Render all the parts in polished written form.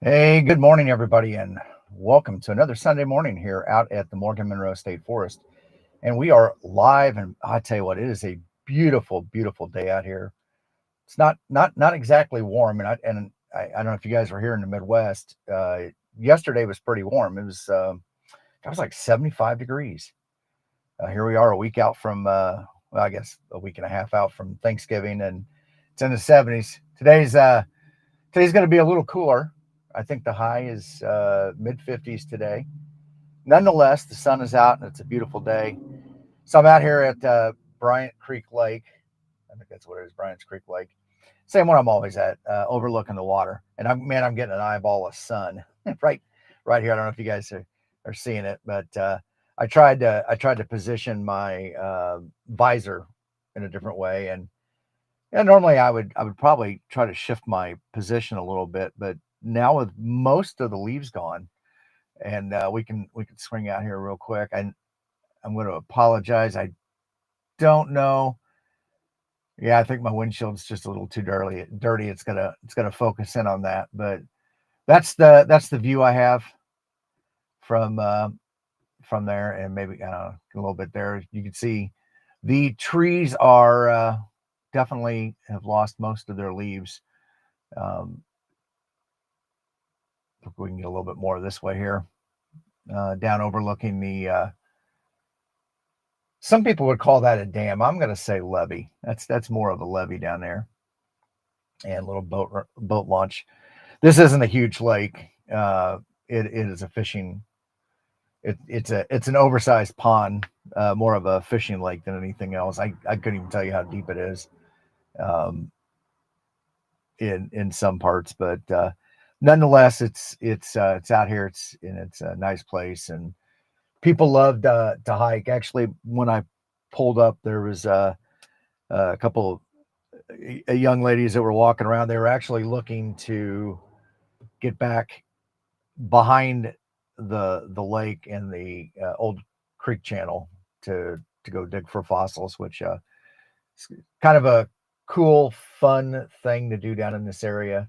Hey, good morning, everybody, and welcome to another Sunday morning here out at the Morgan Monroe State Forest. And we are live, and I tell you what, it is a beautiful, beautiful day out here. It's not exactly warm, and I don't know if you guys were here in the Midwest. Yesterday was pretty warm. It was like 75 degrees. Here we are a week out from, well, I guess a week and a half out from Thanksgiving, and it's in the 70s. Today's going to be a little cooler. I think the high is mid 50s today. Nonetheless, the sun is out and it's a beautiful day. So I'm out here at Bryant Creek Lake. I think that's what it is, Bryant's Creek Lake. Same one I'm always at, overlooking the water. And I'm getting an eyeball of sun right here. I don't know if you guys are seeing it, but I tried to position my visor in a different way. And normally I would probably try to shift my position a little bit, but now with most of the leaves gone, and we can swing out here real quick. I'm going to apologize. I don't know. Yeah, I think my windshield's just a little too dirty. It's gonna focus in on that, but that's the view I have from there, and maybe a little bit there. You can see the trees are definitely have lost most of their leaves. We can get a little bit more this way here, down overlooking the, some people would call that a dam. I'm going to say levee. That's more of a levee down there, and a little boat launch. This isn't a huge lake. It is a fishing. It's an oversized pond, more of a fishing lake than anything else. I couldn't even tell you how deep it is, in some parts, but nonetheless, it's out here. It's a nice place, and people love to hike. Actually, when I pulled up, there was a couple of young ladies that were walking around. They were actually looking to get back behind the lake and the old creek channel to go dig for fossils, which is kind of a cool, fun thing to do down in this area.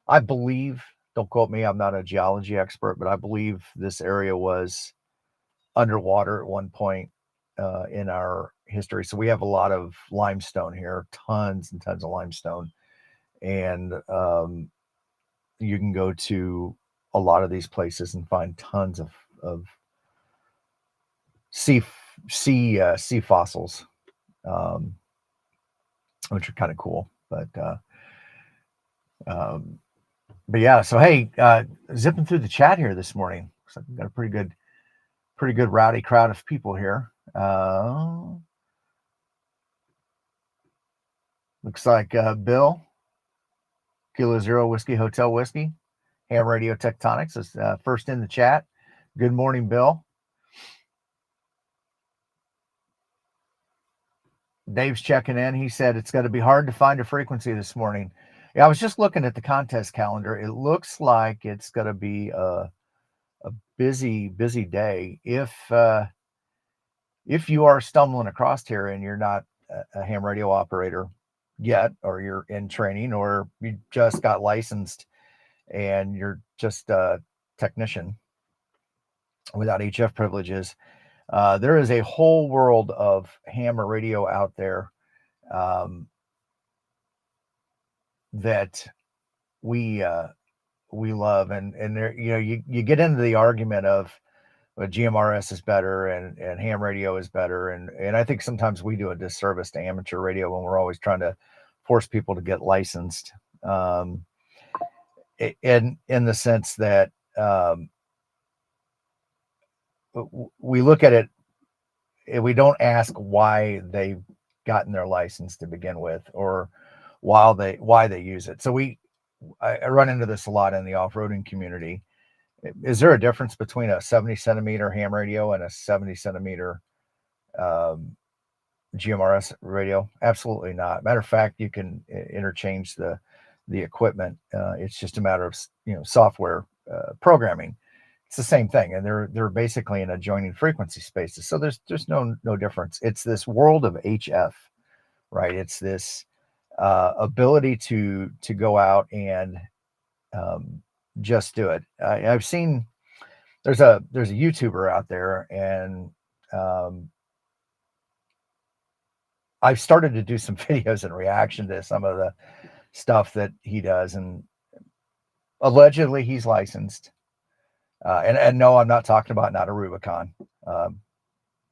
I believe, don't quote me, I'm not a geology expert, but I believe this area was underwater at one point in our history. So we have a lot of limestone here, tons and tons of limestone. And you can go to a lot of these places and find tons of sea fossils, which are kind of cool. But yeah, so hey, zipping through the chat here this morning. So we've got a pretty good rowdy crowd of people here. Looks like Bill, Kilo Zero Whiskey Hotel Whiskey, Ham Radio Tectonics is first in the chat. Good morning, Bill. Dave's checking in. He said it's going to be hard to find a frequency this morning. Yeah, I was just looking at the contest calendar. It looks like it's going to be a busy day. If you are stumbling across here and you're not a ham radio operator yet, or you're in training, or you just got licensed and you're just a technician without HF privileges, there is a whole world of ham radio out there. that we love, and there, you get into the argument of GMRS is better and ham radio is better, and I think sometimes we do a disservice to amateur radio when we're always trying to force people to get licensed, um, in the sense that, we look at it and we don't ask why they've gotten their license to begin with, or why they use it. So I run into this a lot in the off-roading community. Is there a difference between a 70 centimeter ham radio and a 70 centimeter um, GMRS radio? Absolutely not. Matter of fact, you can interchange the equipment. It's just a matter of software programming. It's the same thing, and they're basically in adjoining frequency spaces. So there's no difference. It's this world of HF, right? It's this ability to go out and um, just do it. I've seen there's a YouTuber out there, and um, I've started to do some videos in reaction to some of the stuff that he does, and allegedly he's licensed. And no, I'm not talking about not a Rubicon. Um,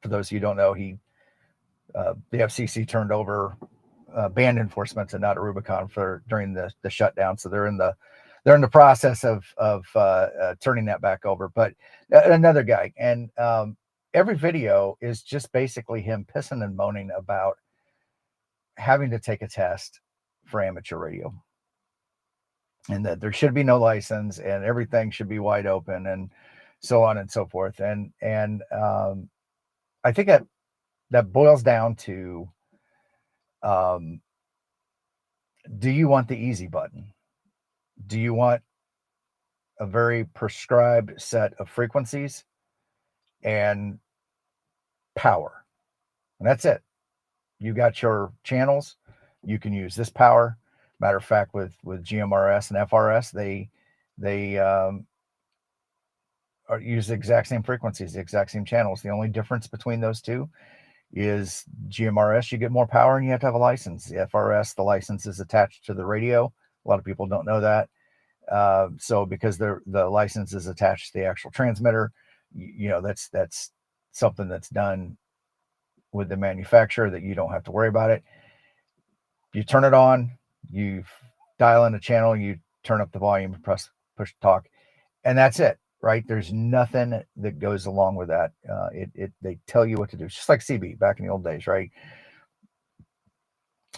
for those of you who don't know, the FCC turned over band enforcement to not a Rubicon during the shutdown, so they're in the process of turning that back over. But another guy, and every video is just basically him pissing and moaning about having to take a test for amateur radio, and that there should be no license and everything should be wide open, and so on and so forth. And I think that boils down to, um, do you want the easy button? Do you want a very prescribed set of frequencies and power? And that's it. You got your channels. You can use this power. Matter of fact, with GMRS and FRS, they use the exact same frequencies, the exact same channels. The only difference between those two is GMRS, you get more power and you have to have a license. The FRS, the license is attached to the radio. A lot of people don't know that. So because the license is attached to the actual transmitter, that's something that's done with the manufacturer, that you don't have to worry about it. You turn it on, you dial in a channel, you turn up the volume, push talk, and that's it, right? There's nothing that goes along with that. They tell you what to do. It's just like CB back in the old days, right?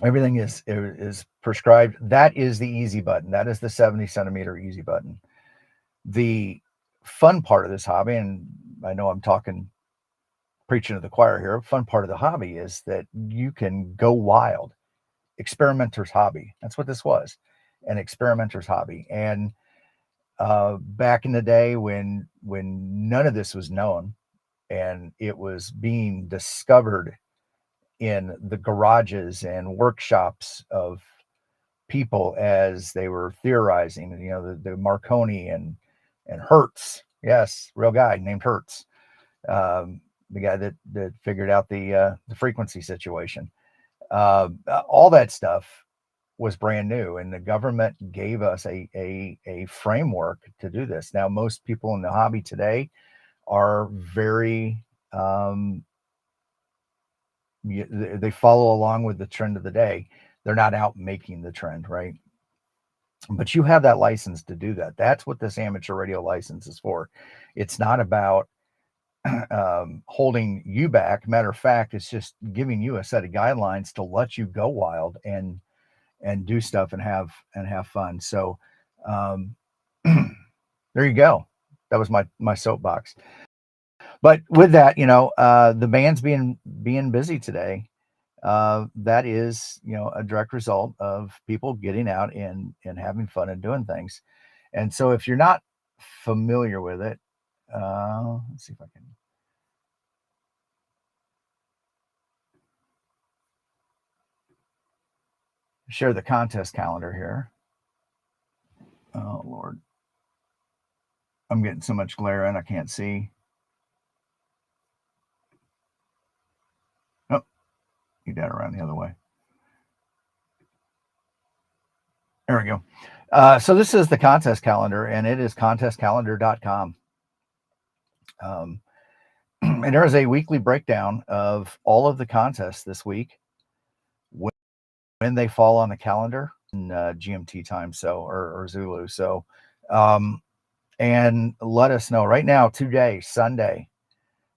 Everything is prescribed. That is the easy button. That is the 70 centimeter easy button. The fun part of this hobby, and I know I'm preaching to the choir here, fun part of the hobby is that you can go wild. Experimenter's hobby. That's what this was, an experimenter's hobby. And back in the day when none of this was known and it was being discovered in the garages and workshops of people as they were theorizing, the Marconi and Hertz, yes, real guy named Hertz, the guy that figured out the frequency situation. All that stuff was brand new, and the government gave us a framework to do this. Now, most people in the hobby today are very they follow along with the trend of the day. They're not out making the trend, right? But you have that license to do that. That's what this amateur radio license is for. It's not about holding you back. Matter of fact, it's just giving you a set of guidelines to let you go wild and do stuff and have fun. So there you go. That was my soapbox. But with that, the band's being busy today. That is, a direct result of people getting out and having fun and doing things. And so if you're not familiar with it, let's see if I can share the contest calendar here. Oh, Lord. I'm getting so much glare in, I can't see. Oh, you got around the other way. There we go. So this is the contest calendar, and it is contestcalendar.com. Um, and there is a weekly breakdown of all of the contests this week when they fall on the calendar in GMT time, so or Zulu. So, um, and let us know right now. Today, Sunday,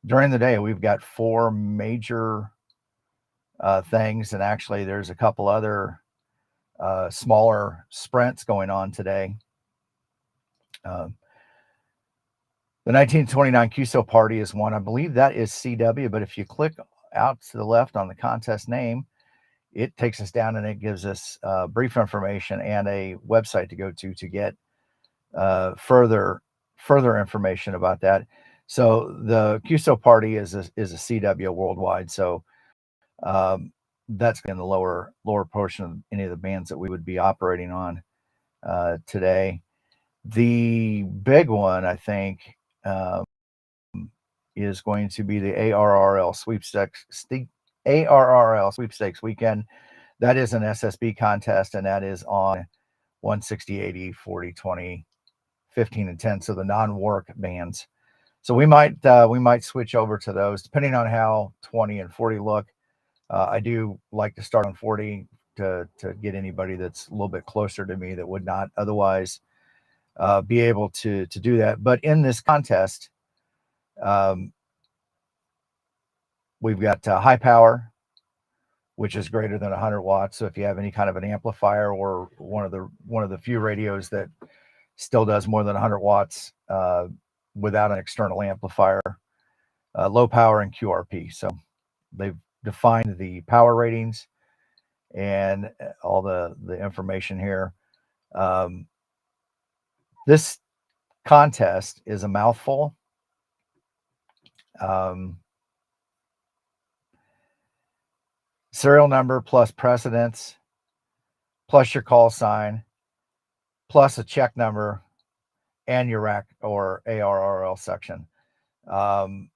during the day, we've got four major things, and actually, there's a couple other smaller sprints going on today. Uh, the 1929 QSO party is one. I believe that is CW, but if you click out to the left on the contest name, it takes us down and it gives us brief information and a website to go to get further information about that. So the QSO party is a CW worldwide. So um, that's in the lower portion of any of the bands that we would be operating on today. The big one, I think, um, is going to be the ARRL sweepstakes weekend. That is an SSB contest, and that is on 160, 80, 40, 20, 15, and 10. So the non-work bands. So we might switch over to those depending on how 20 and 40 look. I do like to start on 40 to get anybody that's a little bit closer to me that would not otherwise be able to do that. But in this contest, um, we've got high power, which is greater than 100 watts. So if you have any kind of an amplifier or one of the few radios that still does more than 100 watts without an external amplifier, low power and QRP. So they've defined the power ratings and all the information here. Um, this contest is a mouthful. Um, serial number plus precedence plus your call sign plus a check number and your rack or ARRL section. Um,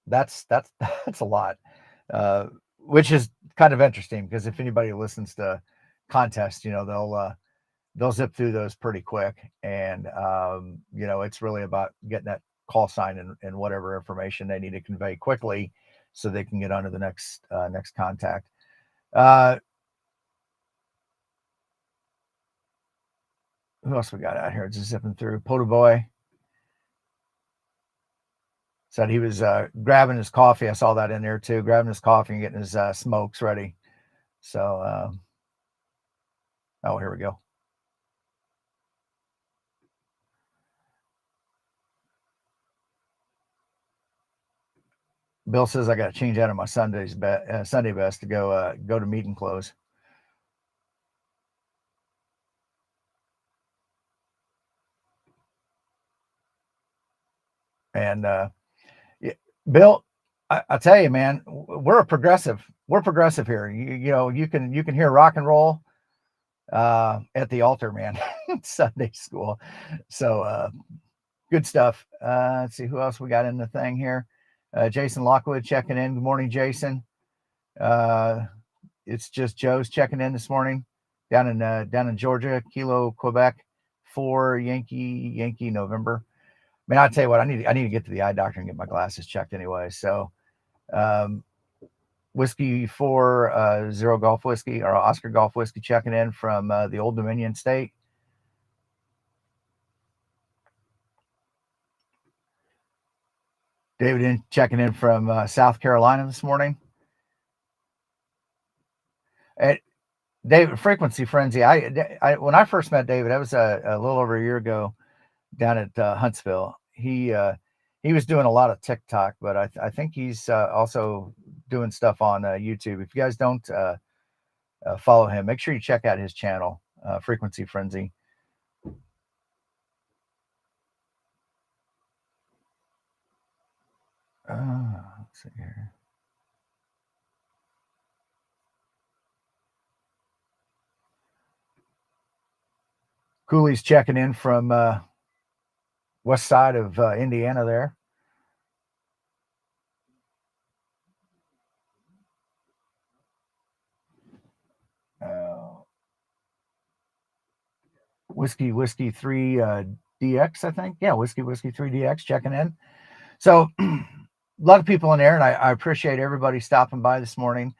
that's that's a lot, which is kind of interesting because if anybody listens to contests, they'll zip through those pretty quick, and it's really about getting that call sign and whatever information they need to convey quickly, so they can get on to the next contact. Who else we got out here? Just zipping through. POTA Boy said he was grabbing his coffee. I saw that in there too, grabbing his coffee and getting his smokes ready. So, oh, here we go. Bill says I got to change out of my Sunday best to go to meeting clothes. And yeah, Bill, I tell you, man, we're progressive. We're progressive here. You can hear rock and roll at the altar, man. Sunday school. So good stuff. Let's see who else we got in the thing here. Jason Lockwood checking in. Good morning, Jason. It's just Joe's checking in this morning down in Georgia, Kilo, Quebec, 4 Yankee November. I mean, I'll tell you what, I need to get to the eye doctor and get my glasses checked anyway. So, Whiskey 4 Zero Golf Whiskey or Oscar Golf Whiskey checking in from the Old Dominion State. David checking in from South Carolina this morning. And David, Frequency Frenzy. I when I first met David, that was a little over a year ago down at Huntsville. He was doing a lot of TikTok, but I think he's also doing stuff on YouTube. If you guys don't follow him, make sure you check out his channel, Frequency Frenzy. Let's see here. Cooley's checking in from west side of Indiana there. Whiskey 3 DX, I think. Yeah, Whiskey 3 DX checking in. So a lot of people in there, and I appreciate everybody stopping by this morning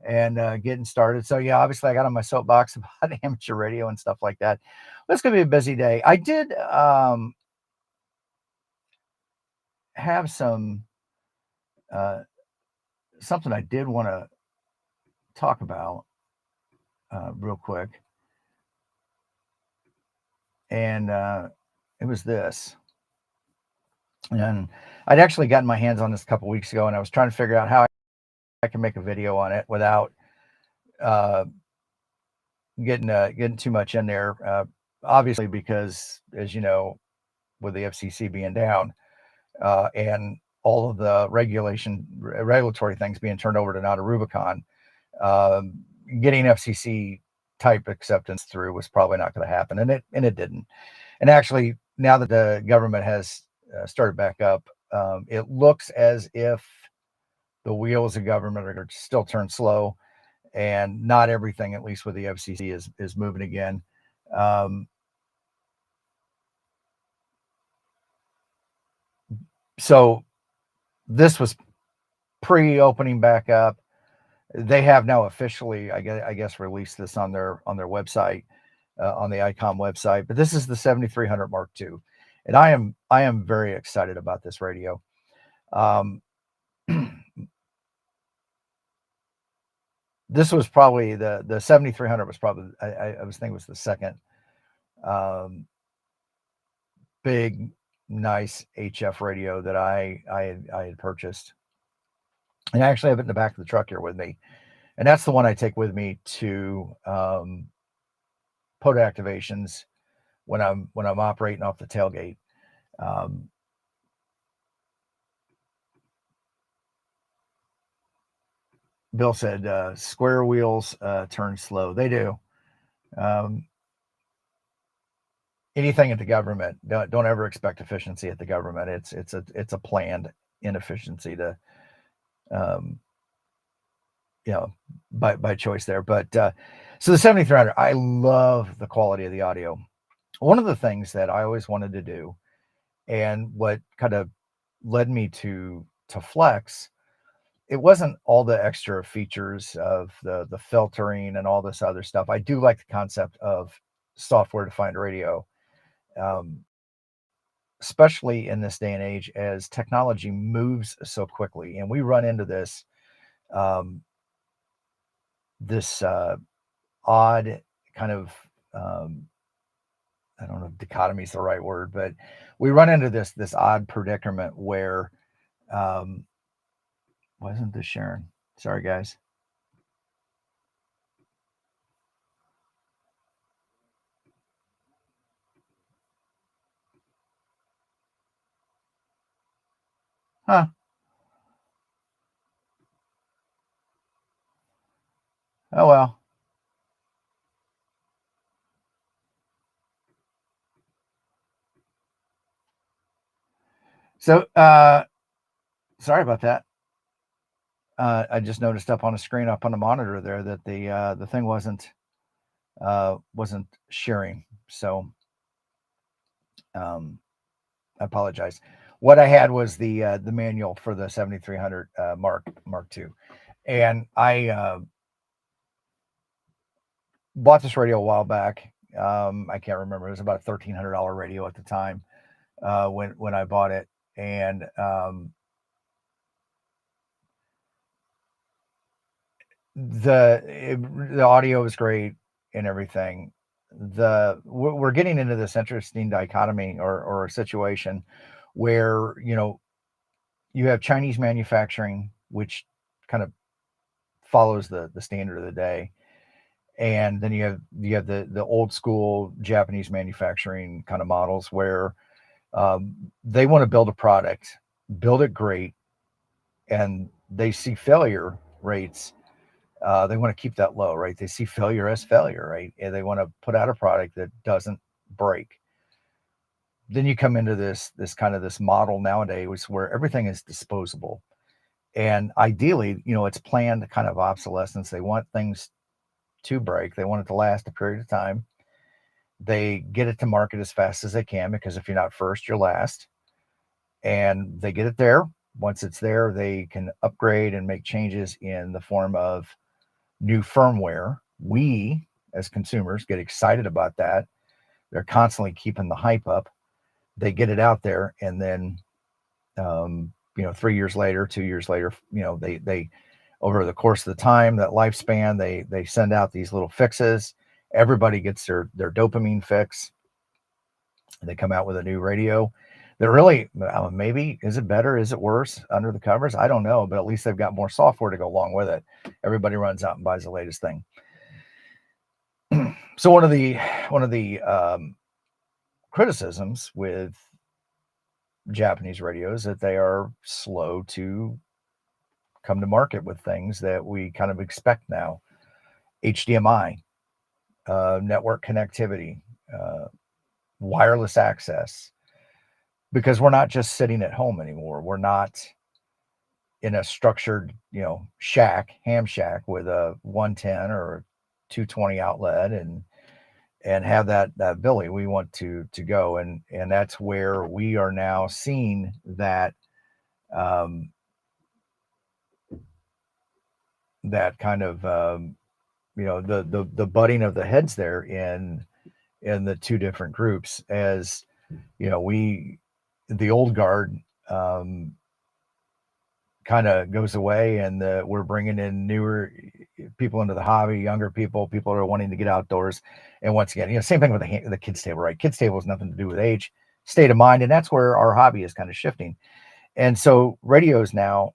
and getting started. So yeah, obviously I got on my soapbox about amateur radio and stuff like that. But it's gonna be a busy day. I did have uh, something I did want to talk about real quick, and it was this. And I'd actually gotten my hands on this a couple weeks ago, and I was trying to figure out how I can make a video on it without uh, getting too much in there. Obviously, because as you know, with the FCC being down and all of the regulatory things being turned over to Not a Rubicon, um, getting FCC type acceptance through was probably not going to happen, and it didn't. And actually, now that the government has started back up, it looks as if the wheels of government are going to still turn slow, and not everything, at least with the FCC, is moving again. Um, so this was pre-opening back up. They have now officially, I guess, released this on their website, on the ICOM website. But this is the 7300 Mark II, and I am very excited about this radio. This was probably the 7300 was probably, I was thinking, was the second big nice HF radio that I had purchased, and I actually have it in the back of the truck here with me, and that's the one I take with me to POTA activations when I'm operating off the tailgate. Bill said square wheels turn slow. They do. Anything at the government, don't ever expect efficiency at the government. It's a planned inefficiency to by choice there. But so the 7300, I love the quality of the audio. One of the things that I always wanted to do, and what kind of led me to Flex, it wasn't all the extra features of the filtering and all this other stuff. I do like the concept of software defined radio, especially in this day and age as technology moves so quickly, and we run into this this odd kind of I don't know if dichotomy is the right word, but we run into this odd predicament where wasn't this Sharon? Sorry, guys. Huh. Oh well. So sorry about that. I just noticed up on the screen, up on the monitor there, that the thing wasn't sharing. So I apologize. What I had was the manual for the 7300 Mark II, and I bought this radio a while back. I can't remember. It was about a $1,300 radio at the time when I bought it, and the audio is great and everything. We're getting into this interesting dichotomy or a situation where you have Chinese manufacturing, which kind of follows the standard of the day, and then you have the old school Japanese manufacturing kind of models where they want to build a product, build it great, and they see failure rates. They want to keep that low, right? They see failure as failure, right? And they want to put out a product that doesn't break. Then you come into this kind of this model nowadays where everything is disposable, and ideally, it's planned kind of obsolescence. They want things to break. They want it to last a period of time, They get it to market as fast as they can, because if you're not first, you're last. And they get it there. Once it's there, they can upgrade and make changes in the form of new firmware. We, as consumers, get excited about that. They're constantly keeping the hype up. They get it out there, and then 3 years later, 2 years later, they over the course of the time, that lifespan, they send out these little fixes. Everybody gets their dopamine fix. They come out with a new radio. They're really, maybe, is it better? Is it worse under the covers? I don't know, but at least they've got more software to go along with it. Everybody runs out and buys the latest thing. So one of the criticisms with Japanese radios that they are slow to come to market with things that we kind of expect now. HDMI, network connectivity, wireless access, because we're not just sitting at home anymore. We're not in a structured, ham shack with a 110 or a 220 outlet and have that ability. We want to go, and that's where we are now seeing that that kind of the butting of the heads there in the two different groups. As the old guard kind of goes away, and we're bringing in newer people into the hobby, younger people that are wanting to get outdoors. And once again, same thing with the kids table, right? Kids table has nothing to do with age, state of mind, and that's where our hobby is kind of shifting. And so radios now,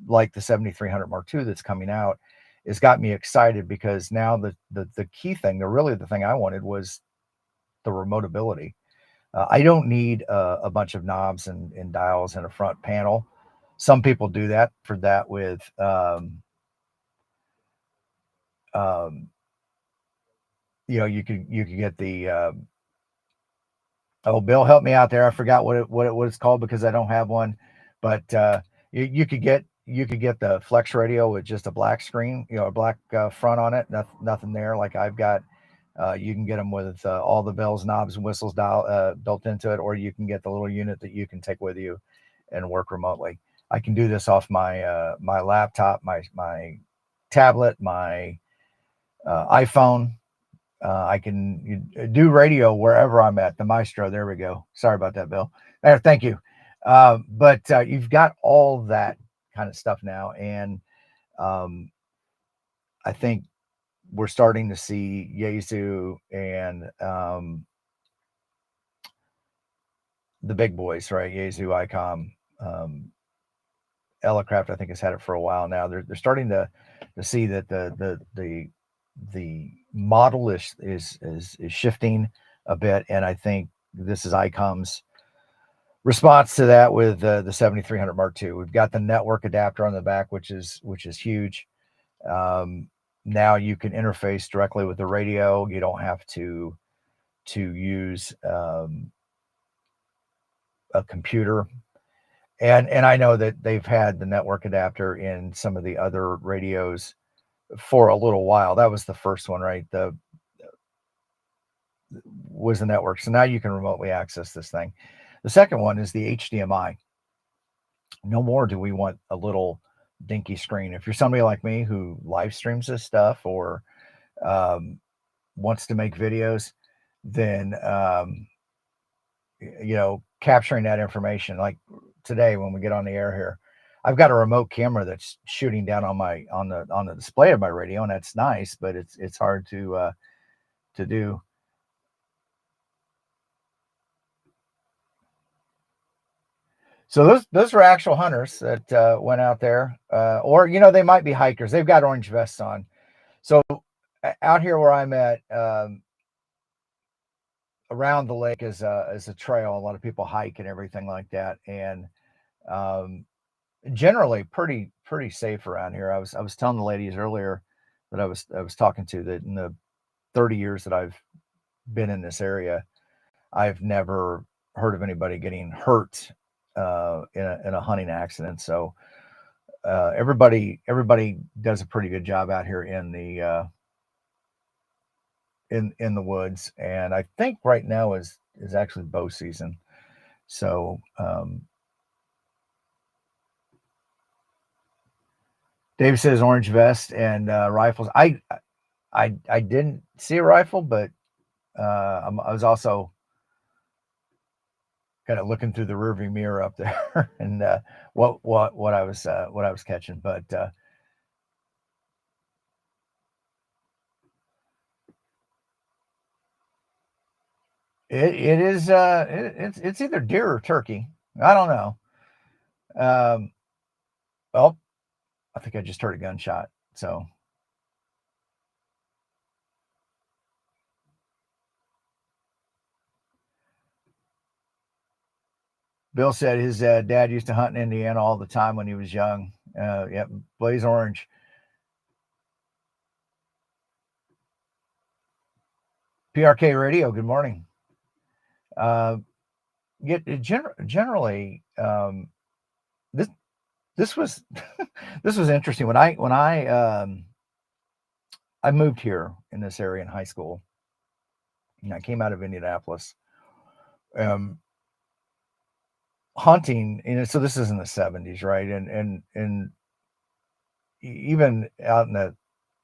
like the 7300 Mark II that's coming out, has got me excited, because now the key thing, the thing I wanted, was the remote ability. I don't need a bunch of knobs and dials and a front panel. Some people do that with you could get the Bill, help me out there. I forgot what it's called, because I don't have one, but you could get the Flex radio with just a black screen, a black front on it, nothing there like I've got. You can get them with all the bells, knobs, and whistles built into it, or you can get the little unit that you can take with you and work remotely. I can do this off my my laptop, my tablet, my iPhone. I can do radio wherever I'm at. The Maestro. There we go. Sorry about that, Bill. There, thank you. But you've got all that kind of stuff now, and I think we're starting to see Yaesu and the big boys, right? Yaesu, ICOM, Elecraft, I think, has had it for a while now. They're starting to see that the model is shifting a bit, and I think this is ICOM's response to that with the 7300 Mark II. We've got the network adapter on the back, which is huge. Now you can interface directly with the radio. You don't have to use a computer. And I know that they've had the network adapter in some of the other radios for a little while. That was the first one, right? Was the network. So now you can remotely access this thing. The second one is the HDMI. No more do we want a little dinky screen. If you're somebody like me who live streams this stuff, or wants to make videos, then capturing that information, like today when we get on the air here, I've got a remote camera that's shooting down on the display of my radio, and that's nice, but it's hard to do. So those are actual hunters that went out there, or they might be hikers. They've got orange vests on. So out here where I'm at, around the lake is a trail. A lot of people hike and everything like that, and generally pretty safe around here. I was telling the ladies earlier that I was talking to, that in the 30 years that I've been in this area, I've never heard of anybody getting hurt in a hunting accident. So everybody does a pretty good job out here in in the woods, and I think right now is actually bow season. So Dave says orange vest and rifles. I didn't see a rifle, but I was also kind of looking through the rearview mirror up there and what I was catching. But it is it's either deer or turkey. I don't know. Well, I think I just heard a gunshot. So Bill said his dad used to hunt in Indiana all the time when he was young. Yep, Blaze Orange. PRK Radio. Good morning. Generally, this was this was interesting when I moved here in this area in high school. And I came out of Indianapolis. Hunting, so this is in the 70s, right? And even out in the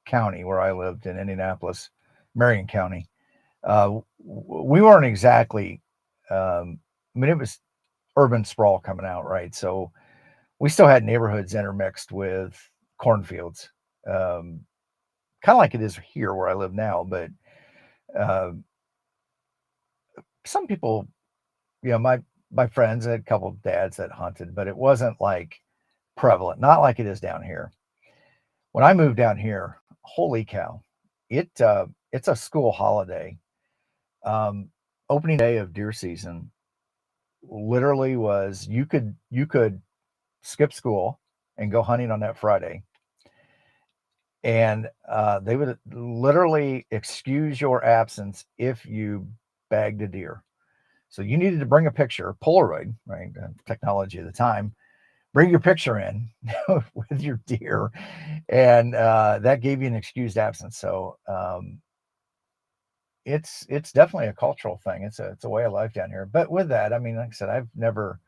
county where I lived in Indianapolis, Marion County, we weren't exactly. I mean, it was urban sprawl coming out, right? So we still had neighborhoods intermixed with cornfields, kind of like it is here where I live now. But some people, my friends had a couple of dads that hunted, but it wasn't like prevalent, not like it is down here. When I moved down here, holy cow, it's a school holiday. Opening day of deer season literally was you could skip school and go hunting on that Friday, and they would literally excuse your absence if you bagged a deer. So you needed to bring a picture, Polaroid, right? Technology at the time. Bring your picture in with your deer, and that gave you an excused absence. So it's definitely a cultural thing. It's a way of life down here. But with that, I mean, like I said, I've never.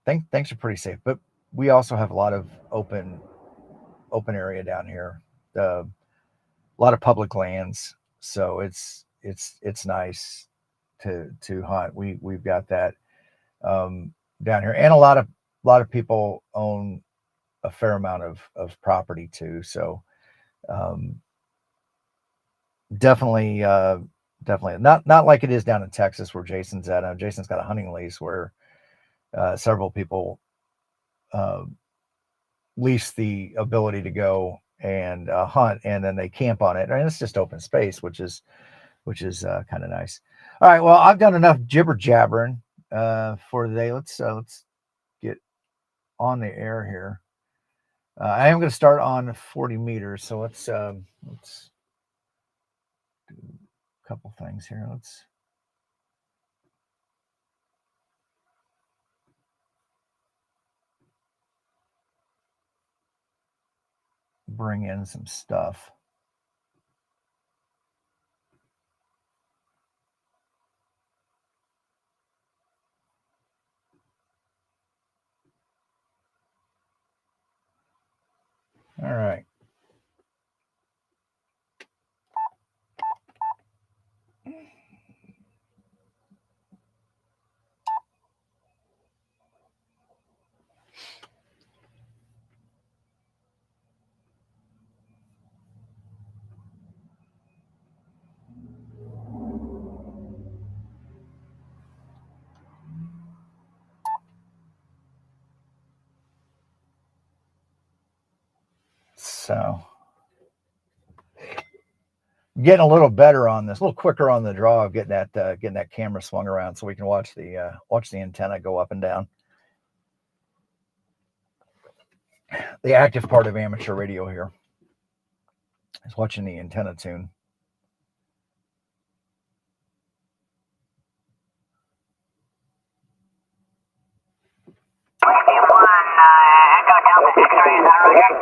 Things are pretty safe, but we also have a lot of open area down here. A lot of public lands, so it's nice to hunt. We've got that down here, and a lot of people own a fair amount of property too. So definitely not like it is down in Texas where Jason's at. Jason's got a hunting lease where several people lease the ability to go and hunt, and then they camp on it, and it's just open space, which is kind of nice. All right, well, I've done enough jibber jabbering for today. Let's get on the air here. I am going to start on 40 meters, so let's do a couple things here. Let's bring in some stuff. All right. So getting a little better on this, a little quicker on the draw of getting that camera swung around so we can watch the antenna go up and down. The active part of amateur radio here is watching the antenna tune. Echo Delta 6 is that right?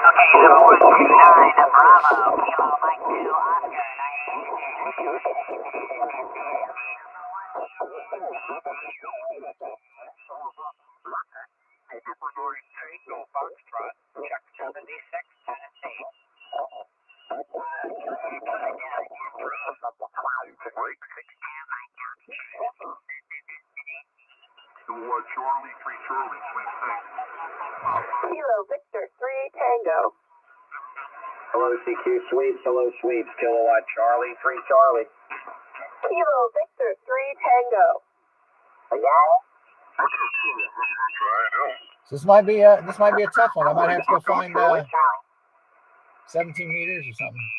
Okay, so 129 Bravo, Kilo Mike 2, Tango. Hello, CQ Sweeps. Hello, Sweeps. Kilowatt Charlie. 3 Charlie. Kilo Victor 3 Tango. So this might be a tough one. I might have to go find 17 meters or something.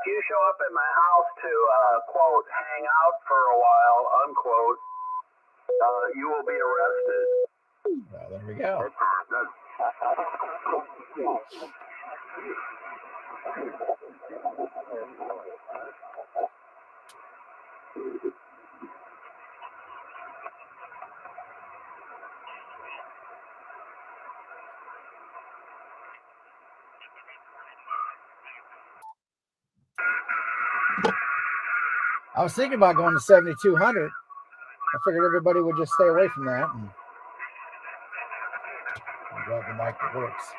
If you show up at my house to, quote, hang out for a while, unquote, you will be arrested. Well, there we go. I was thinking about going to 7,200. I figured everybody would just stay away from that and grab the mic that works.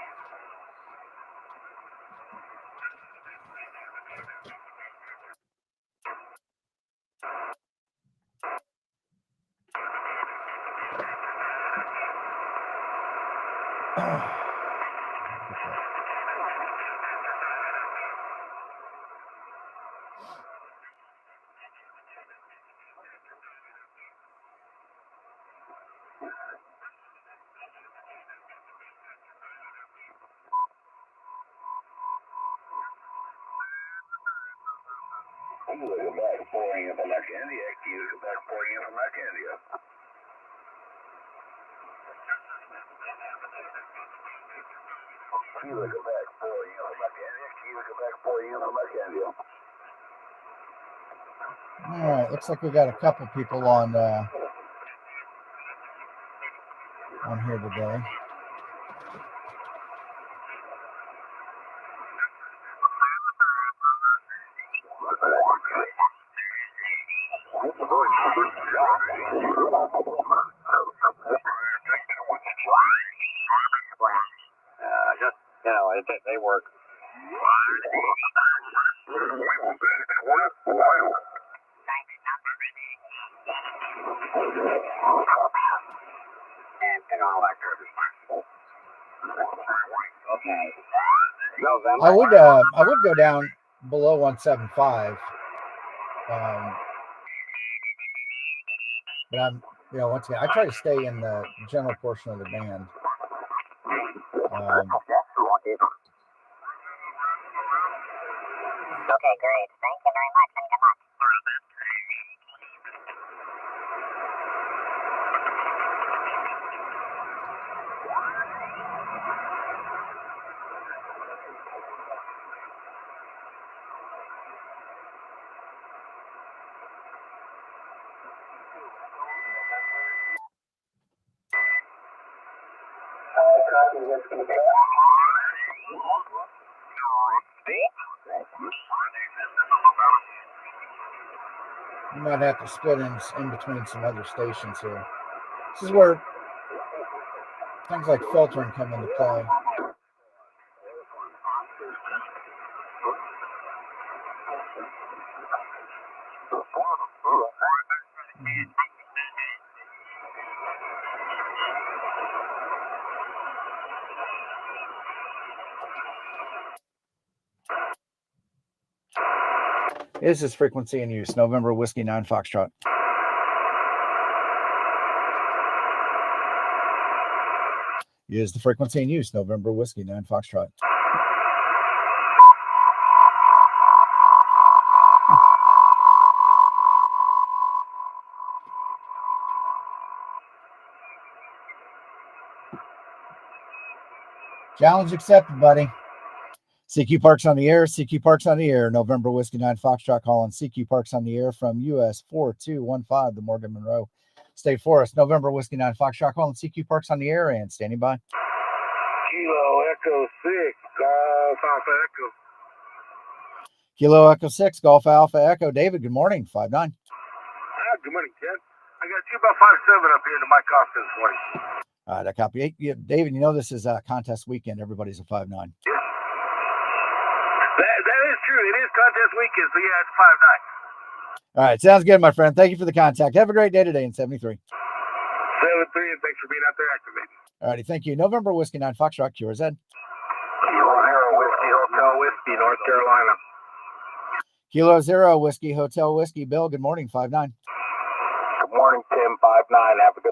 Quebec pouring in from India. Quebec pouring in from India. Quebec pouring in from India. Quebec pouring in from India. All right, looks like we got a couple people on here today. They work. I would go down below 175. But I'm, once again, I try to stay in the general portion of the band. Okay, great. Thank you very much, and good luck. You might have to split in between some other stations here. This is where things like filtering come into play. This is frequency in use, November Whiskey 9 Foxtrot. Is the frequency in use, November Whiskey 9 Foxtrot. Challenge accepted, buddy. CQ Parks on the air. CQ Parks on the air. November Whiskey 9 Foxtrot calling CQ Parks on the air from US 4215, the Morgan Monroe State Forest. November Whiskey 9 Foxtrot calling CQ Parks on the air and standing by. Kilo Echo 6, Golf Alpha Echo. Kilo Echo 6, Golf Alpha Echo. David, good morning. 5'9". Good morning, Ken. I got you about 5'7" up here to my cost this morning. All right, I copy. Yeah, David, this is a contest weekend. Everybody's a 5'9". Yeah. That is true. It is contest weekend, so yeah, it's 5'9". All right, sounds good, my friend. Thank you for the contact. Have a great day today in 73. 73, and thanks for being out there activated. All righty, thank you. November Whiskey 9 Foxtrot, QRZ. Kilo Zero Whiskey Hotel Whiskey, North Carolina. Kilo 0 Whiskey Hotel Whiskey. Bill, good morning, 5-9. Good morning, Tim. 5-9. Have a good.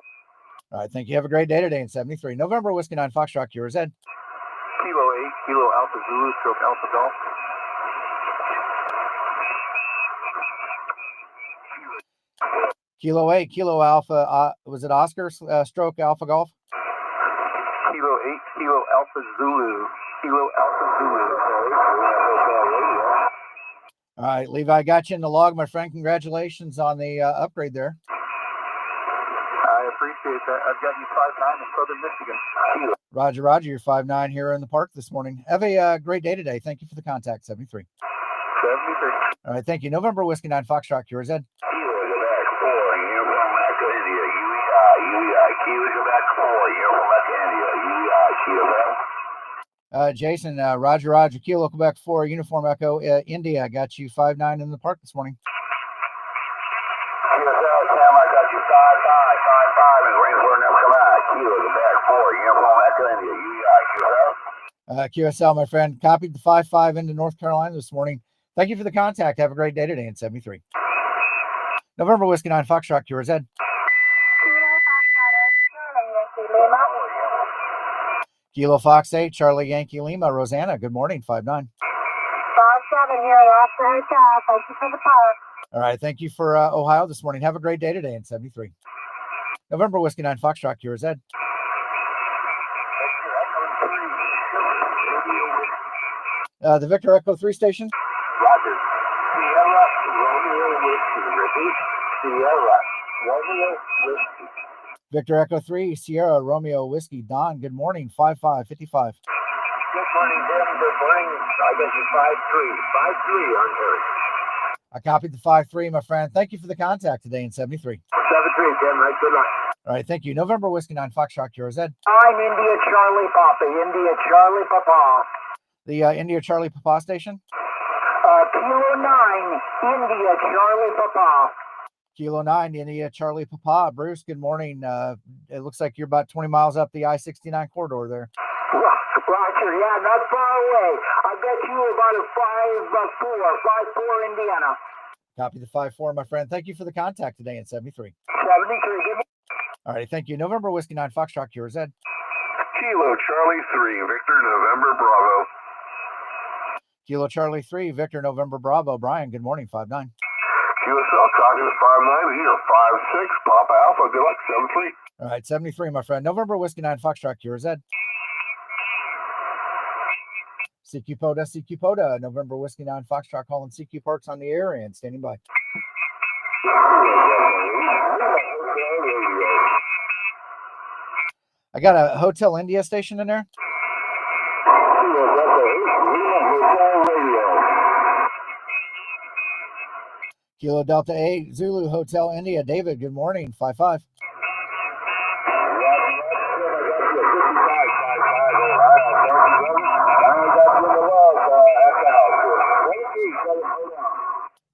All right, thank you. Have a great day today in 73. November Whiskey 9 Foxtrot, QRZ. Kilo 8, Kilo Alpha Zulu, stroke Alpha Golf. Kilo 8, Kilo Alpha, was it Oscar stroke Alpha Golf? Kilo 8, Kilo Alpha Zulu, Kilo Alpha Zulu. All right, Levi, got you in the log, my friend. Congratulations on the upgrade there. I appreciate that. I've got you 5-9 in Southern Michigan. Roger, Roger. You're 5-9 here in the park this morning. Have a great day today. Thank you for the contact, 73. 73. All right, thank you. November Whiskey 9 Foxtrot, QRZ. Kilo Quebec 4, Uniform Echo India, UEI, Kilo Quebec 4, Uniform Echo India, UEI, Kilo. Jason, Roger, Roger. Kilo Quebec 4, Uniform Echo India. I got you 5-9 in the park this morning. Kilo Sam, I got you 5-5 is Rainsford North Carolina. Kilo Quebec 4, Uniform Echo India, UEI, Kilo. QSL, my friend, copied the 5-5 into North Carolina this morning. Thank you for the contact. Have a great day today in 73. November Whiskey 9 Foxtrot, QRZ. Kilo Fox 8, Charlie Yankee Lima. Rosanna, good morning, 5-9. 5-7 here at Oscar Hotel. Thank you for the park. All right, thank you for Ohio this morning. Have a great day today in 73. November Whiskey 9 Foxtrot, QRZ. The Victor Echo 3 station. Roger. Sierra Romeo Whiskey. Repeat. Sierra Romeo Whiskey. Victor Echo 3, Sierra Romeo Whiskey. Don, good morning, 5-5, 55. Good morning, Tim. Good morning. I got you 5-3. 5-3 on Harry. I copied the 5-3, my friend. Thank you for the contact today in 73. 7-3, Tim. Right, good luck. All right, thank you. November Whiskey 9 Foxtrot, QRZ. I'm India Charlie Papa. India Charlie Papa. The India Charlie Papa station. Kilo 9, India Charlie Papa. Kilo 9, India Charlie Papa. Bruce, good morning. It looks like you're about 20 miles up the I-69 corridor there. Roger, yeah, not far away. I bet you about a 5-4, Indiana. Copy the 5-4, my friend. Thank you for the contact today in 73. 73, All right, thank you. November Whiskey 9 Foxtrot, QRZ. Kilo Charlie 3, Victor November Bravo. Kilo Charlie 3, Victor November Bravo. Brian, good morning, 5-9. QSL, copy the 5-9 here, 5-6, Papa Alpha, good luck, 7-3. All right, 73, my friend. November Whiskey 9 Foxtrot, QRZ. CQ POTA, CQ POTA. November Whiskey 9 Foxtrot calling CQ Parks on the air and standing by. I got a Hotel India station in there. Kilo Delta 8, Zulu Hotel India. David, good morning, 5-5.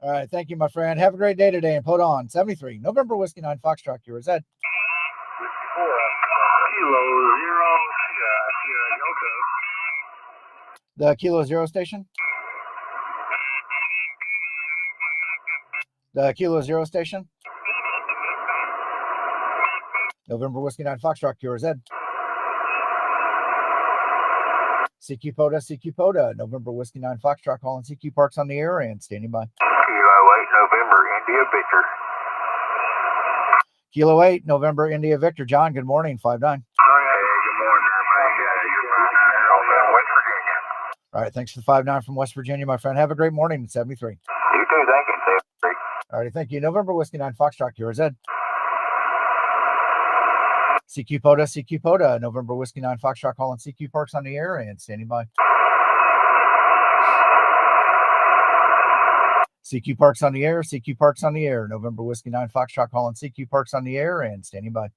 All right, thank you, my friend. Have a great day today and put on 73. November Whiskey 9 Foxtrot, QRZ. Kilo 0, Sierra Yoko. The Kilo 0 station. The Kilo 0 station. November Whiskey 9 Foxtrot, QRZ. CQ POTA, CQ POTA. November Whiskey 9 Foxtrot calling CQ Parks on the air and standing by. Kilo 8, November, India, Victor. Kilo 8, November, India, Victor. John, good morning, 5-9. Hey, good morning, everybody. You're 5-9 West Virginia. All right, thanks for the 5-9 from West Virginia, my friend. Have a great morning at 73. You too, thank you, 73. All right, thank you. November Whiskey 9 Foxtrot, QRZ. CQ POTA, CQ POTA. November Whiskey 9 Foxtrot calling CQ Parks on the air and standing by. CQ Parks on the air, CQ Parks on the air. November Whiskey 9 Foxtrot calling CQ Parks on the air and standing by.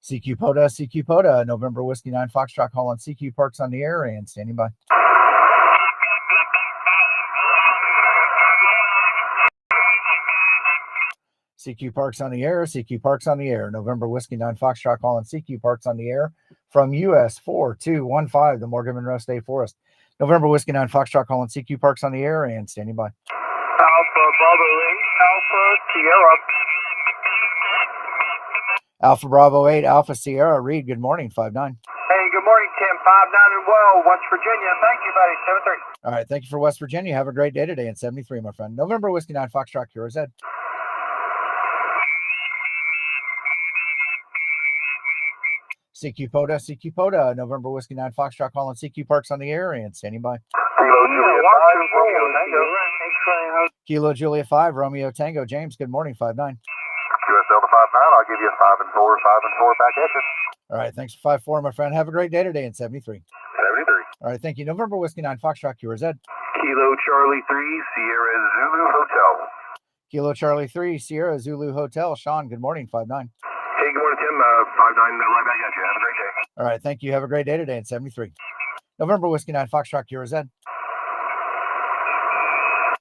CQ POTA, November Whiskey 9 Foxtrot calling CQ Parks on the air and standing by. CQ Parks on the air, CQ Parks on the air, November Whiskey 9 Foxtrot calling CQ Parks on the air from US 4215, the Morgan Monroe State Forest. November Whiskey 9 Foxtrot calling CQ Parks on the air and standing by. Alpha Bravo 8, Alpha Sierra. Alpha Bravo 8, Alpha Sierra, Reed, good morning, 5-9. Hey, good morning, Tim. 5-9 and well, West Virginia. Thank you, buddy. 7-3. All right, thank you for West Virginia. Have a great day today in 73, my friend. November Whiskey 9 Foxtrot, yours, Ed. CQ POTA, November Whiskey 9 Foxtrot calling CQ Parks on the air and standing by. Kilo Juliet 5, Romeo Tango. James, good morning, 5-9. QS Delta 5-9, I'll give you a 5 and 4 back at you. All right, thanks for 5-4, my friend. Have a great day today in 73. 73. All right, thank you. November Whiskey 9 Foxtrot, yours, Ed. Kilo Charlie 3, Sierra Zulu Hotel. Kilo Charlie 3, Sierra Zulu Hotel. Sean, good morning, 5-9. Hey, good morning, Tim. 5-9, right back at you. Have a great day. All right, thank you. Have a great day today in 73. November Whiskey 9 Foxtrot, yours, Ed.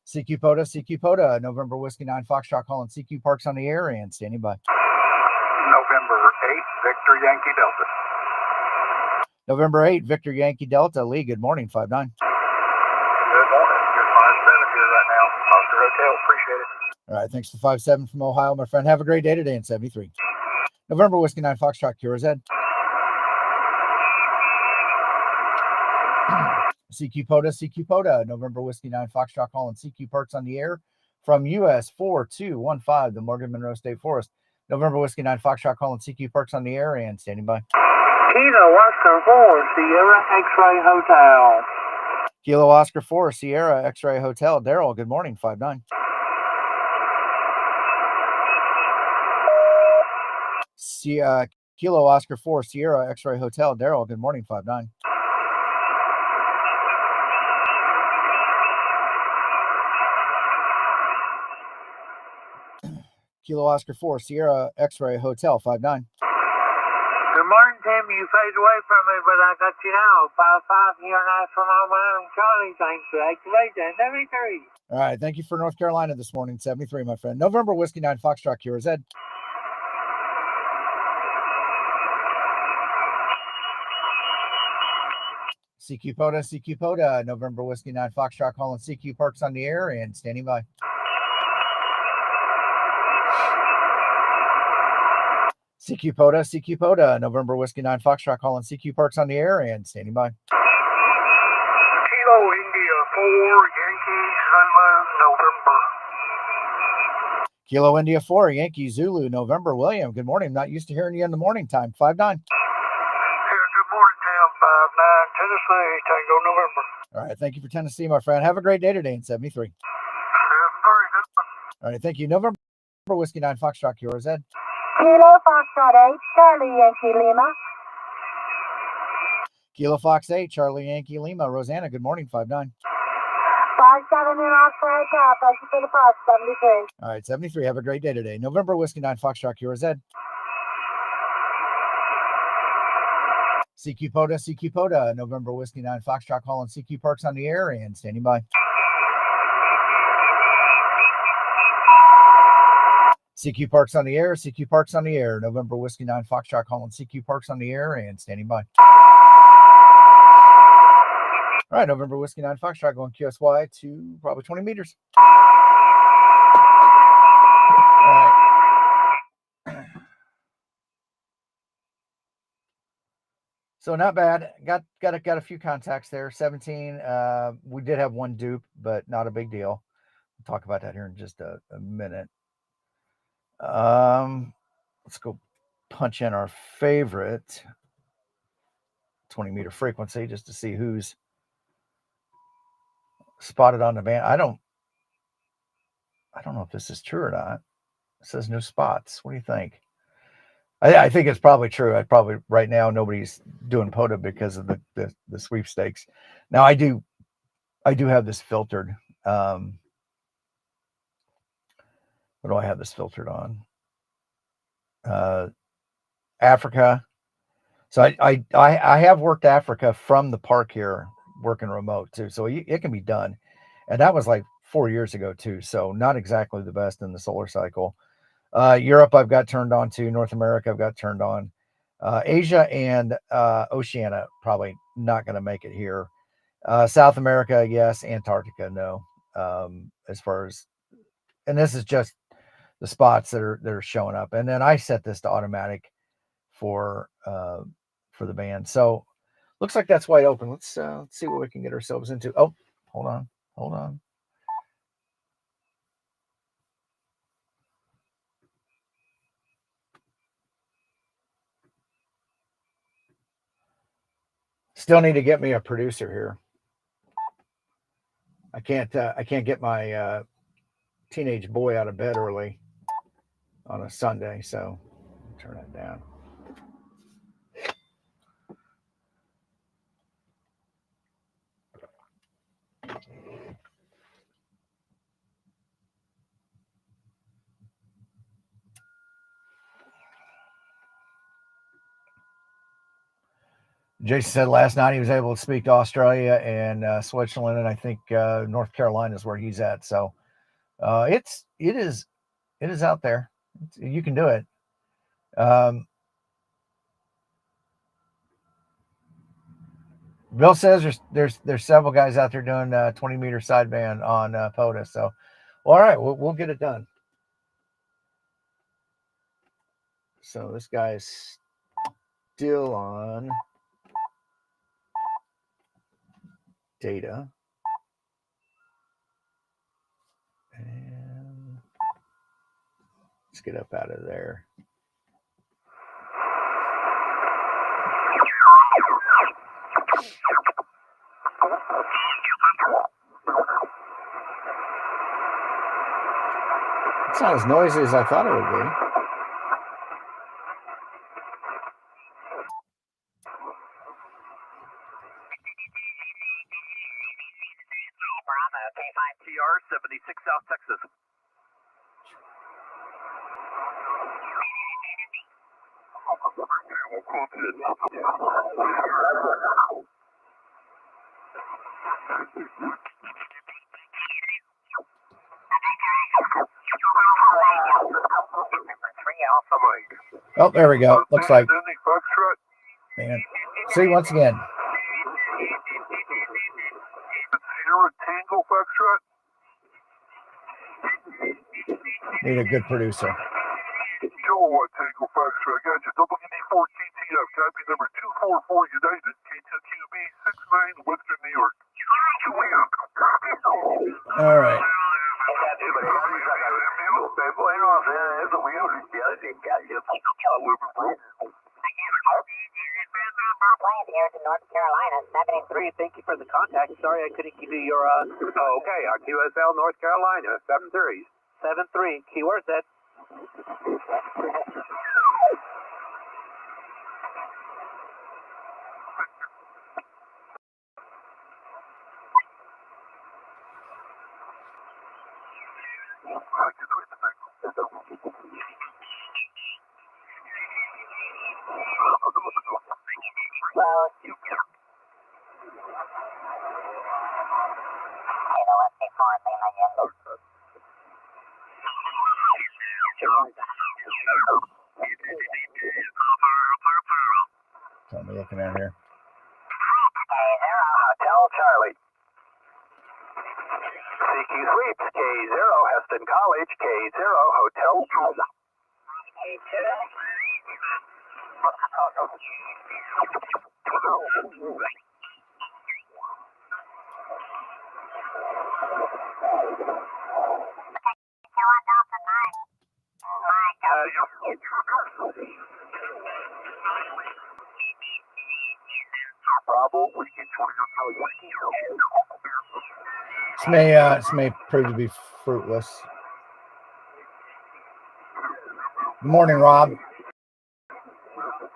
CQ POTA, November Whiskey 9 Foxtrot calling CQ Parks on the air and standing by. November 8, Victor Yankee Delta. November 8, Victor Yankee Delta. Lee, good morning, 5-9. Good morning. Good 5-7 here right now. Oscar Hotel. Appreciate it. All right, thanks for 5-7 from Ohio, my friend. Have a great day today in 73. November Whiskey 9 Foxtrot, yours, Ed. CQ POTA, November Whiskey 9 Foxtrot calling CQ Parks on the air from US 4215, the Morgan Monroe State Forest. November Whiskey 9 Foxtrot calling CQ Parks on the air and standing by. Kilo Oscar 4, Sierra X-Ray Hotel. Kilo Oscar 4, Sierra X-Ray Hotel. Daryl, good morning, 5-9. Kilo Oscar 4, Sierra X-Ray Hotel. Daryl, good morning, 5-9. Kilo Oscar 4, Sierra X-Ray Hotel, 5-9. Good morning, Tim. You fade away from me, but I got you now. 5-5 here and from Alabama, Charlie. Thanks for activation. 73. All right, thank you for North Carolina this morning, 73, my friend. November Whiskey 9 Foxtrot, yours, Ed. CQ POTA, November Whiskey 9 Foxtrot calling CQ Parks on the air and standing by. CQ POTA, November Whiskey 9 Foxtrot calling CQ Parks on the air and standing by. Kilo India 4, Yankee Zulu, November. Kilo India 4, Yankee Zulu, November. William, good morning. I'm not used to hearing you in the morning time. 5-9. Good morning, Tim. 5-9, Tennessee, Tango, November. All right, thank you for Tennessee, my friend. Have a great day today in 73. 7-3, All right, thank you. November Whiskey 9 Foxtrot, yours, Ed. Kilo Foxtrot 8, Charlie Yankee Lima. Kilo Fox 8, Charlie Yankee Lima. Rosanna, good morning, 5-9. 5-7 in Oscar Hotel. Thank you for the park, 73. All right, 73. Have a great day today. November Whiskey 9 Foxtrot, yours, Ed. CQ POTA, November Whiskey 9 Foxtrot calling CQ Parks on the air and standing by. CQ Parks on the air, CQ Parks on the air. November Whiskey 9 Foxtrot calling CQ Parks on the air and standing by. All right, November Whiskey 9 Foxtrot going QSY to probably 20 meters. All right. So not bad. Got a few contacts there. 17. We did have one dupe, but not a big deal. We'll talk about that here in just a minute. Let's go punch in our favorite 20 meter frequency just to see who's spotted on the band. I don't know if this is true or not. It says no spots. What do you think? I think it's probably true. Right now nobody's doing POTA because of the sweepstakes. Now I do have this filtered. What do I have this filtered on? Africa. So I have worked Africa from the park here, working remote too. So it can be done, and that was like 4 years ago too. So not exactly the best in the solar cycle. Europe I've got turned on to. North America I've got turned on. Asia and Oceania probably not going to make it here. South America, yes. Antarctica, no. As far as, and this is just the spots that are showing up, and then I set this to automatic for the band. So looks like that's wide open. Let's see what we can get ourselves into. Oh, hold on. Still need to get me a producer here. I can't get my teenage boy out of bed early on a Sunday, so turn that down. Jason said last night he was able to speak to Australia and Switzerland, and I think North Carolina is where he's at. So it is out there. You can do it. Bill says there's several guys out there doing 20-meter sideband on POTA. So, well, all right, we'll get it done. So this guy's still on data. And let's get up out of there. It's not as noisy as I thought it would be. K5TR 76 South Texas. Oh, there we go. Looks like. Man. See, once again. Need a good producer. Kilowatt Tango Foxtrot. Got you. WD4 TTF. Copy number 244 United. K2QB 69 Western New York. All right. Here to North Carolina, 73. Thank you for the contact. Sorry I couldn't give you your, okay, our QSL North Carolina, 73. 73. Keyword set. So I'm looking at here. Hotel Charlie. CQ Sweeps, K0, Heston College, K0, Hotel Charlie. This may prove to be fruitless. Good morning, Rob.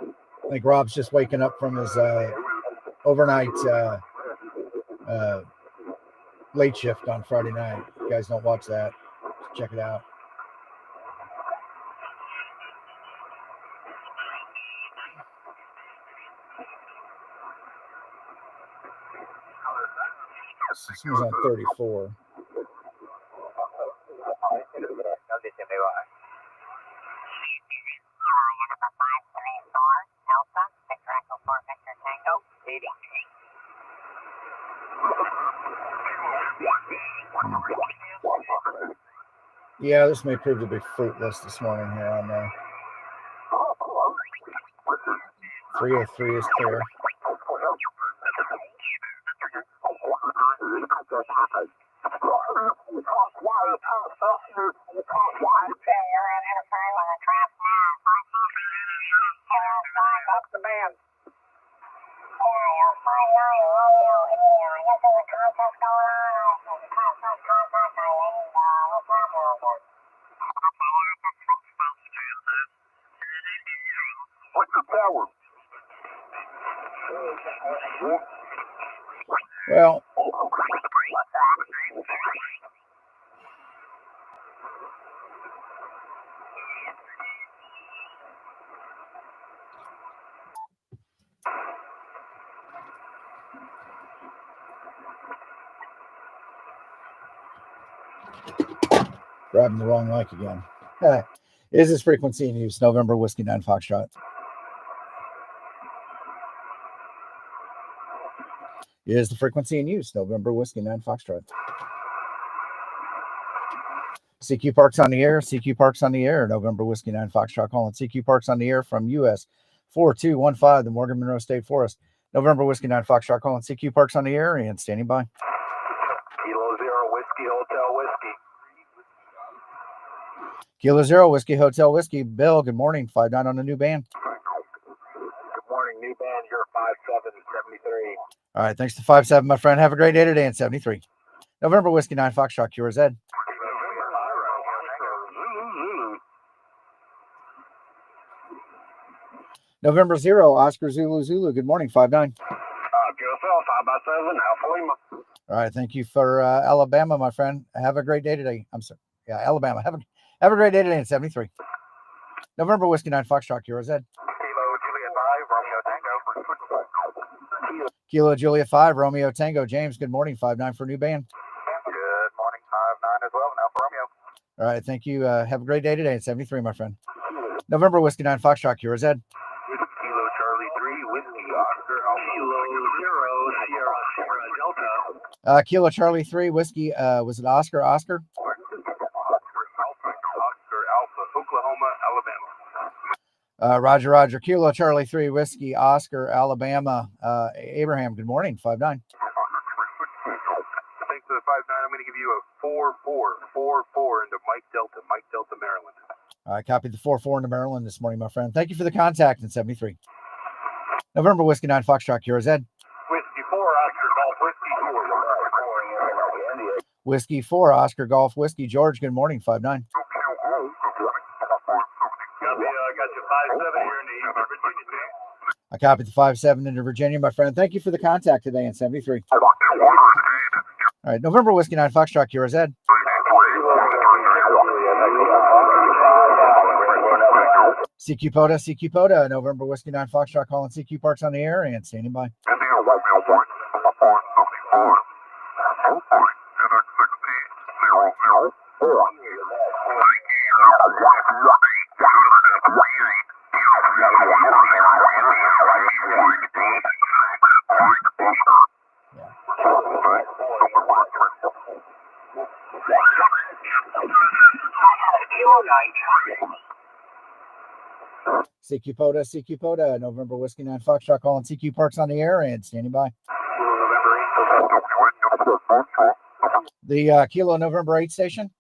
I think Rob's just waking up from his overnight late shift on Friday night. If you guys don't watch that, check it out. This one's on 34. Yeah, this may prove to be fruitless this morning here on 303 is clear. What's the power? Well, grabbing the wrong mic again. Is this frequency in use? November Whiskey 9 Foxtrot. Is the frequency in use? November Whiskey 9 Foxtrot. CQ Parks on the air. CQ Parks on the air. November Whiskey 9 Foxtrot calling. CQ Parks on the air from US 4215, the Morgan Monroe State Forest. November Whiskey 9 Foxtrot calling. CQ Parks on the air and standing by. Kilo Zero Whiskey Hotel Whiskey. Kilo Zero Whiskey Hotel Whiskey. Bill, good morning. 5-9 on the new band. Good morning, new band. You're 5773. All right, thanks to 5-7, my friend. Have a great day today in 73. November Whiskey 9 Foxtrot, QRZ. November 0, Oscar Zulu Zulu. Good morning, 5-9. QSL 5x7, Alpha Lima. All right, thank you for Alabama, my friend. Have a great day today. I'm sorry. Yeah, Alabama. Have a great day today in 73. November Whiskey 9 Foxtrot, QRZ. Kilo Juliet 5, Romeo Tango. Kilo Juliet 5, Romeo Tango. James, good morning, 5-9 for new band. Good morning, 5-9 as well, Alpha Romeo. All right, thank you. Have a great day today in 73, my friend. November Whiskey 9 Foxtrot, QRZ. Kilo Charlie 3, Whiskey Oscar, Kilo 0, Sierra Delta. Kilo Charlie 3, Whiskey, was it Oscar? Oscar Alpha, Oklahoma, Alabama. Roger. Kilo Charlie 3, Whiskey, Oscar, Alabama. Abraham, good morning, 5-9. Thanks for the 5-9. I'm going to give you a 4-4 into Mike Delta, Maryland. I copied the 4-4 into Maryland this morning, my friend. Thank you for the contact in 73. November Whiskey 9 Foxtrot, QRZ. Whiskey 4, Oscar Golf, Whiskey 4. Whiskey 4, Oscar Golf, Whiskey. George, good morning, 5-9. I got you 5-7 here in the Eastern Virginia team. I copied the 5-7 into Virginia, my friend. Thank you for the contact today in 73. All right, November Whiskey 9 Foxtrot, QRZ. CQ POTA, November Whiskey 9 Foxtrot calling CQ Parks on the air and standing by. CQ POTA, November Whiskey 9 Foxtrot calling CQ Parks on the air and standing by. The Kilo November 8 station.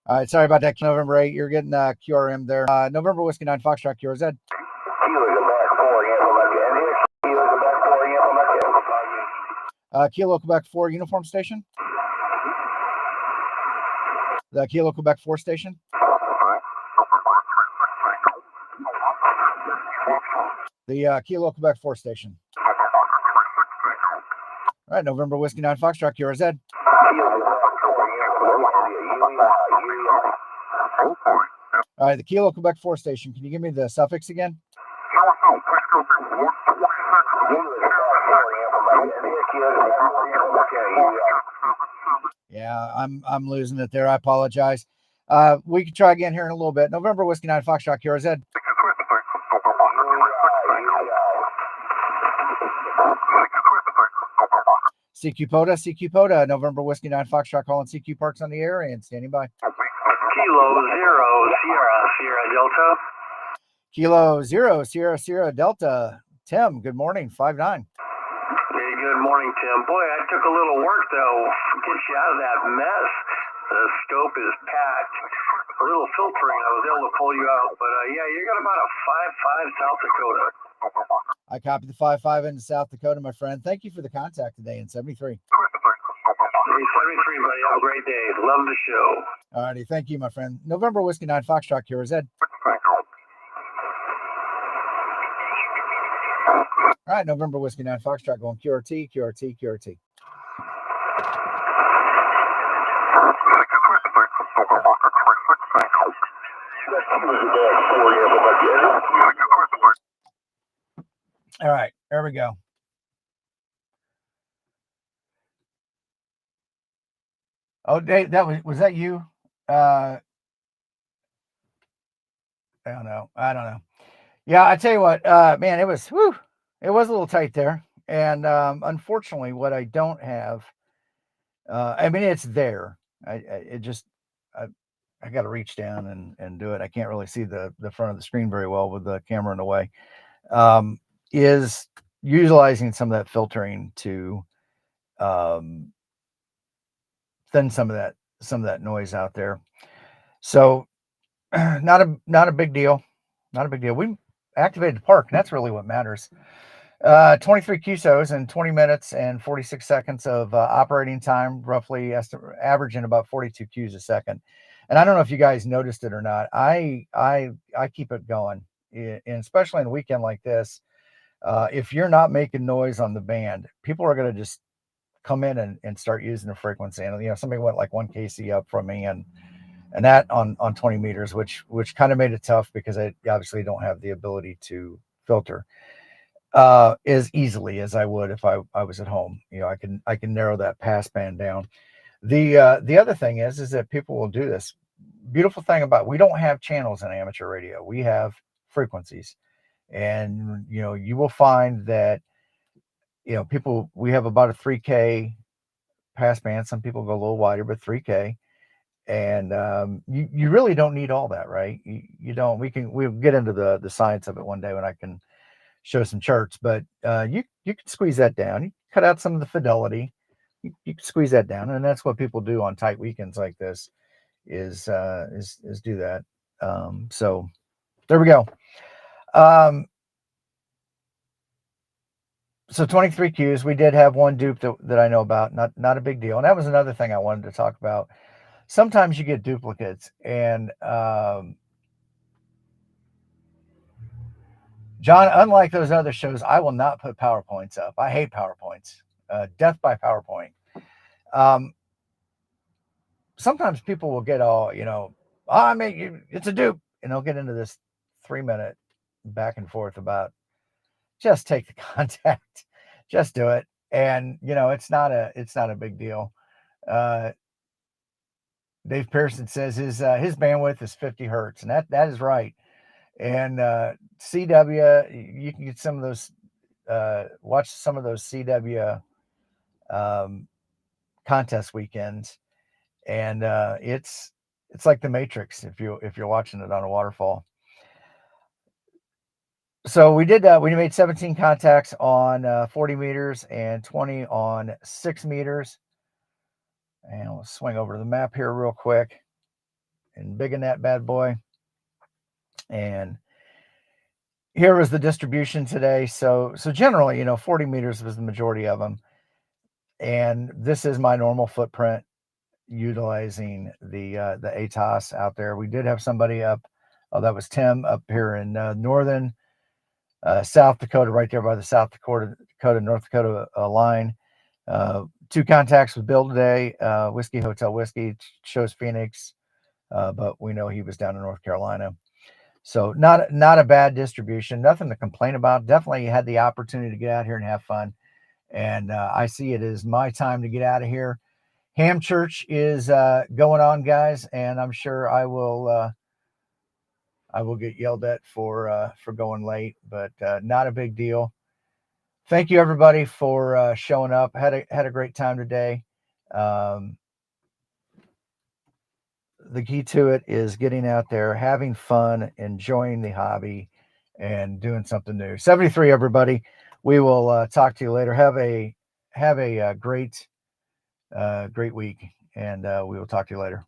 All right, sorry about that. November 8, you're getting QRM there. November Whiskey 9 Foxtrot, QRZ. Kilo Quebec 4 uniform station. The Kilo Quebec 4 station. The Kilo Quebec 4 station. All right, November Whiskey 9 Foxtrot, QRZ. All right, the Kilo Quebec 4 station. Can you give me the suffix again? Yeah, I'm losing it there. I apologize. We can try again here in a little bit. November Whiskey 9 Foxtrot QRZ. CQ POTA, November Whiskey 9 Foxtrot calling CQ Parks on the air and standing by. Kilo 0 Sierra Delta. Kilo 0 Sierra Delta. Tim, good morning, 5'9". Hey, good morning, Tim. Boy, I took a little work, though, to get you out of that mess. The scope is packed. A little filtering, I was able to pull you out. But, yeah, you got about a 5'5" South Dakota. I copied the 5'5" into South Dakota, my friend. Thank you for the contact today in 73. Hey, 73, buddy. Have a great day. Love the show. All righty. Thank you, my friend. November Whiskey 9 Foxtrot QRZ. All right, November Whiskey 9 Foxtrot going QRT. All right, there we go. Oh, Dave, was that you? I don't know. Yeah, I tell you what, man, it was a little tight there. And unfortunately, what I don't have, I mean, it's there. I got to reach down and do it. I can't really see the front of the screen very well with the camera in the way. Is utilizing some of that filtering to thin some of that noise out there. So not a big deal. Not a big deal. We activated the park, and that's really what matters. 23 QSOs in 20 minutes and 46 seconds of operating time, roughly averaging about 42 Qs a second. And I don't know if you guys noticed it or not. I keep it going, and especially on a weekend like this. If you're not making noise on the band, people are going to just come in and start using the frequency. And somebody went like 1 kc up from me, and that on 20 meters, which kind of made it tough because I obviously don't have the ability to filter as easily as I would if I was at home. I can narrow that pass band down. The other thing is that people will do this. Beautiful thing about, we don't have channels in amateur radio. We have frequencies. And, you will find that, people, we have about a 3K pass band. Some people go a little wider, but 3K. And you really don't need all that, right? You don't. We'll get into the science of it one day when I can show some charts. But you can squeeze that down. You cut out some of the fidelity. You can squeeze that down, and that's what people do on tight weekends like this. Is do that. So there we go. So 23 Qs, we did have one dupe that I know about, not a big deal. And that was another thing I wanted to talk about. Sometimes you get duplicates, and John, unlike those other shows, I will not put PowerPoints up. I hate PowerPoints. Death by PowerPoint. Sometimes people will get all, it's a dupe, and they'll get into this 3-minute back and forth about just take the contact, just do it. And, it's not a big deal. Dave Pearson says his bandwidth is 50 hertz, and that is right. And CW, you can get some of those, watch some of those CW contest weekends, and it's like the Matrix if you're watching it on a waterfall. So we made 17 contacts on 40 meters and 20 on 6 meters. And we'll swing over to the map here real quick and big in that bad boy. And here was the distribution today. So generally, 40 meters was the majority of them. And this is my normal footprint utilizing the ATOS out there. We did have somebody up. Oh, that was Tim up here in northern South Dakota, right there by the South Dakota, North Dakota line. 2 contacts with Bill today. Whiskey Hotel Whiskey shows Phoenix, but we know he was down in North Carolina. So not a bad distribution. Nothing to complain about. Definitely had the opportunity to get out here and have fun. And I see it is my time to get out of here. Ham Church is going on, guys, and I'm sure I will get yelled at for going late, but not a big deal. Thank you, everybody, for showing up. Had a great time today. The key to it is getting out there, having fun, enjoying the hobby, and doing something new. 73, everybody. We will talk to you later. Have a great week, and we will talk to you later.